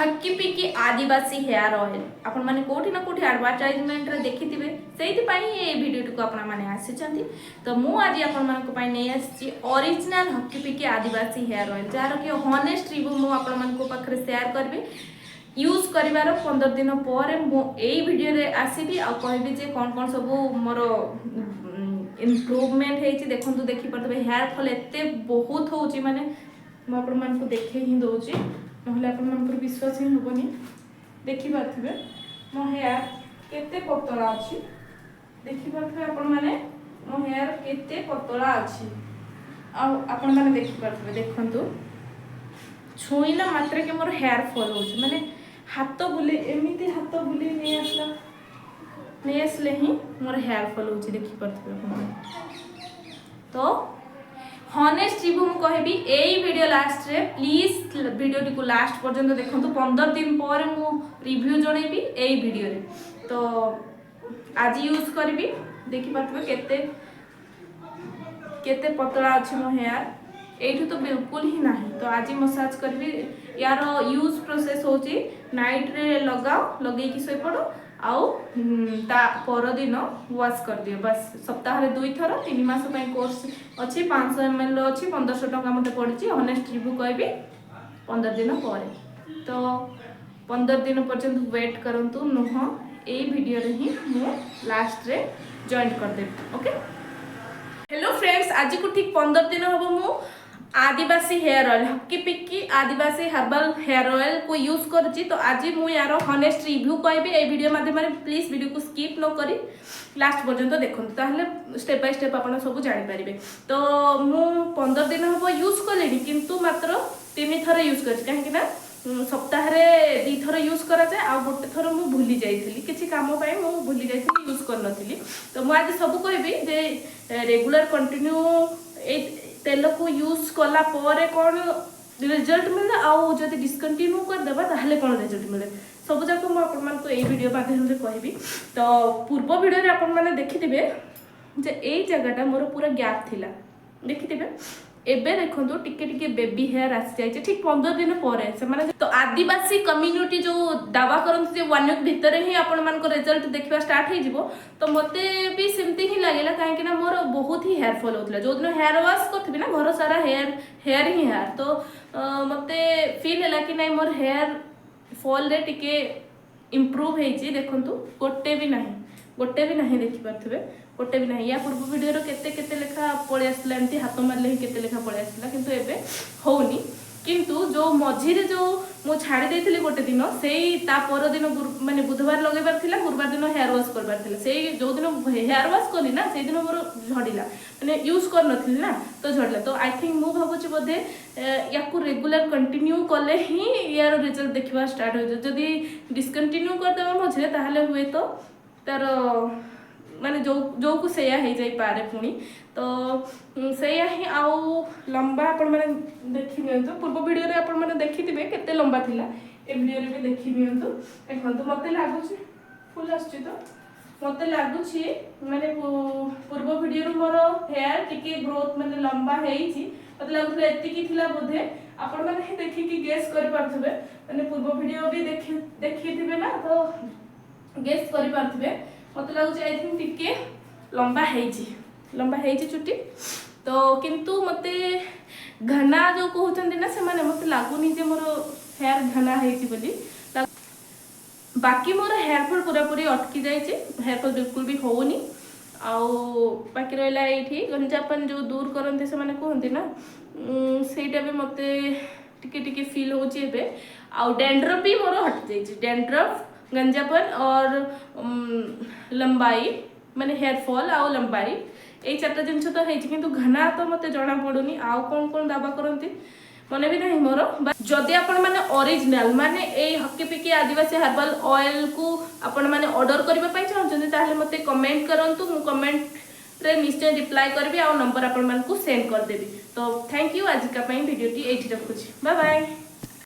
हक्की पिकी आदिवासी hair oil आपण माने कोठी ना कोठी एडवर्टाइजमेंट रे देखिथिबे सेहिति पई ए वीडियो को आपण माने आसीचंती। तो मु आज आपण मान को पई नै आसी ओरिजिनल हक्की पिकी आदिवासी हेयर ऑयल जार कि हॉनेस्ट रिव्यू मु आपण मान को पाखरे शेयर करबे। यूज करिवार 15 दिन पर मु एई वीडियो रे आसीबी आ कहबी जे कोन कोन सब मोर इम्प्रूवमेंट हेछि देखंतु देखि परतबे हेयर फॉल एते बहुत होउची माने मु आपण मान को देखे ही दोची नहले आपण मान पर विश्वास ही होबनी। देखि पारथिबे मो हेयर केते पतला अछि देखि पारथिबे आपण माने मो हेयर केते पतला अछि आ आपण माने देखि पारथिबे देखंतु छुईला मात्र के मोर हेयर फॉल होछि माने हाथ बुले एमिति हाथ बुले नै आसले ही मोर हेयर फॉल होछि देखि पारथिबे आपण। तो हॉनेस्ट रिव्यू मु कहबी एई वीडियो लास्ट रे प्लीज वीडियो टी को लास्ट पर्यंत देखंतु 15 दिन पर मु रिव्यू जणेबी एई वीडियो रे। तो आज यूज करबी देखि पारथिबे केते केते पतला अछि मो हेयर एठू तो बिल्कुल ही नाही। तो आज मसाज करबी यार यूज प्रोसेस होची नाइट रे लगाओ लगे कि सोई पड़ो आउ ता पर दिन वॉश कर दियो बस सप्ताह रे 2 थर 3 मास पई कोर्स अछि 500 ml अछि 1500 टका मते पड़छि। हॉनेस्ट रिव्यू कहबी 15 दिन पर। तो 15 दिन पर्यंत वेट करंतु नह ए वीडियो रे ही मु लास्ट रे जॉइन कर देब। ओके हेलो फ्रेंड्स आज को ठीक 15 दिन हबो मु आदिवासी हेयर ऑयल हक्की पिक्की आदिवासी हर्बल हेयर ऑयल को यूज करछि। तो आज मु यार हॉनेस्ट रिव्यू कहबी ए वीडियो माध्यम रे प्लीज वीडियो को स्किप न करी लास्ट पर्यंत देखंतु ताहले स्टेप बाय स्टेप आपण सब जानि परिबे। तो मु 15 दिन हबो यूज करलेनी किंतु मात्र 3 थर यूज करछि काहे कि ना सप्ताह रे 2 थर यूज करा जाय आ गोटे थर मु भूली जाइथिली किछि काम पय मु भूली जाइथिली यूज कर नथिली। तो मु आज सब कहबी जे रेगुलर कंटिन्यू ए तेल को यूज कला परे कौन रिजल्ट मिले आउ जदि डिस्कंटिन्यू कर देबा ताहले कौन रिजल्ट मिले सब जाक मु आपन मान को ए वीडियो माध्यम रे कहबी। तो पूर्व वीडियो रे आपन माने देखिथिबे जे ए जगहटा मोर पूरा गैप थिला देखिथिबे एबे देखंतु टिके टिके बेबी हेयर आसी जाय ठीक 15 दिन परे से माने। तो आदिवासी कम्युनिटी जो दावा करन जे 1 वीक भीतर ही आपन मान को रिजल्ट देखबा स्टार्ट हे जिवो। तो मते भी सिमती ही लागेला काहे कि ना मोर बहुत ही हेयर फॉल होतला जो दिन हेयर वॉश करथबी ना घर सारा हेयर ही हेयर। तो मते फील हैला कि नै मोर हेयर फॉल रे टिके इंप्रूव हेछि देखंतु गोटे भी नाही देखि पारथबे गोटे भी नाही। या पूर्व वीडियो रो केते केते लेखा पळे आसला एंती हाथ मारले ही केते लेखा पळे आसला किंतु एबे होउनी। किंतु जो मझिरे जो मु छाड़ी देथिली गोटे दिन सेई ता पर दिन माने बुधवार लगेबार थिला गुरुवार दिन हेयर वॉश करबार थिला सेई जो दिन हेयर वॉश कली ना सेई दिन मोर झड़िला माने यूज कर नथिली ना तो झड़ला। तो आई थिंक मु भाबुची बोधे याकू रेगुलर कंटिन्यू कले ही यार रिजल्ट देखबा स्टार्ट हो जदी डिस्कंटिन्यू कर देबा मझिरे ताहले हुए तो तार माने जो को सेया हे जाई पारे पुणी। तो सेया ही आउ लंबा आपण माने देखि नियंतु पूर्व वीडियो रे आपण माने देखिथिबे केते लंबा थिला ए वीडियो रे भी देखि नियंतु देखंतु मते लागुची फुल आछी। तो मते लागुची माने पूर्व वीडियो रे मोर हेयर टिके ग्रोथ माने लंबा हेइची मते लागुथले एति की थिला बोधे आपण माने ही देखि की गेस कर पारथबे माने पूर्व वीडियो भी देखिथिबे ना तो गेस कर पारथबे मते लागुची आई थिंक टिके लंबा हेइची चुटी। तो किंतु मते घना जो कहउचंदी ना से माने मते लागुनी जे मोर हेयर घना हेइची बोली बाकी मोर हेयर फॉल पूरा पूरी अटकी जाइची हेयर फॉल बिल्कुल भी होउनी। आउ बाकी रहला एठी गंजापन जो दूर करंते से माने कहंती ना सेटा भी मते टिके टिके फील होची एबे। आउ डैंड्रफ भी मोर हट जाइची डैंड्रफ गंजापन और लंबाई माने हेयर फॉल आउ लंबाई ए चारटा जिनस तो हेछि किंतु घना तो मते जणा पडुनी आउ कोन दावा करंती मने भी नहीं मोर। जदि आपण माने ओरिजिनल माने ए हक्की पिक्की आदिवासी हर्बल ऑयल को आपण माने ऑर्डर करबा पई चाहछन ताहले मते कमेंट करंतु मु कमेंट रे निश्चय रिप्लाई करबी आ नंबर आपण मान को सेंड कर देबी। तो थैंक यू आज का पई वीडियो टी एठी रखुची बाय बाय।